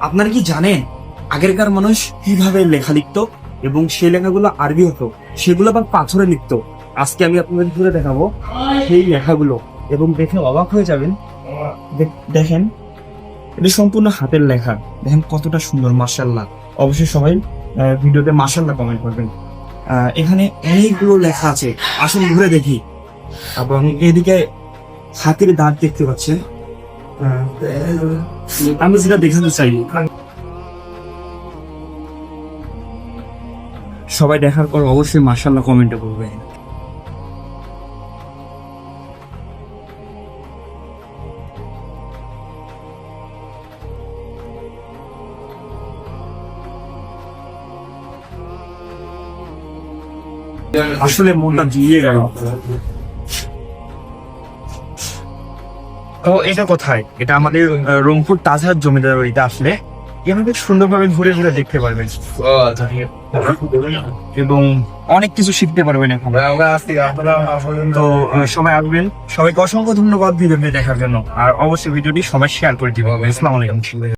আপনারা কি জানেন আগেরকার মানুষ কিভাবে লেখা লিখতো এবং সেই লেখাগুলো আরবি হতো, সেগুলো আবার পাথরে লিখতো। আজকে আমি আপনাদের ঘুরে দেখাবো সেই লেখাগুলো এবং দেখে অবাক হয়ে যাবেন। দেখেন, এটা সম্পূর্ণ হাতের লেখা। দেখেন কতটা সুন্দর, মাশাআল্লাহ। অবশ্যই সবাই ভিডিওতে মাশাআল্লাহ কমেন্ট করবেন। এখানে অনেকগুলো লেখা আছে, আসুন ঘুরে দেখি। এবং এদিকে হাতির দাঁত দেখতে পাচ্ছেন। আমি যেটা দেখাতে চাই, সবাই দেখার পর অবশ্যই মাশাআল্লাহ কমেন্টে করবেন। আসলে মনটা জুড়িয়ে গেল। তো এটা কোথায়? এটা আমাদের রংপুর তাজহাট জমিদার বাড়িতে। আসলে এভাবে সুন্দরভাবে ঘুরে ঘুরে দেখতে পারবেন এবং অনেক কিছু শিখতে পারবেন এখন। তো সবাই আসবেন। সবাইকে অসংখ্য ধন্যবাদ ভিডিওটি দেখার জন্য। আর অবশ্যই ভিডিওটি সবাই শেয়ার করে দিবেন। আসসালামু আলাইকুম।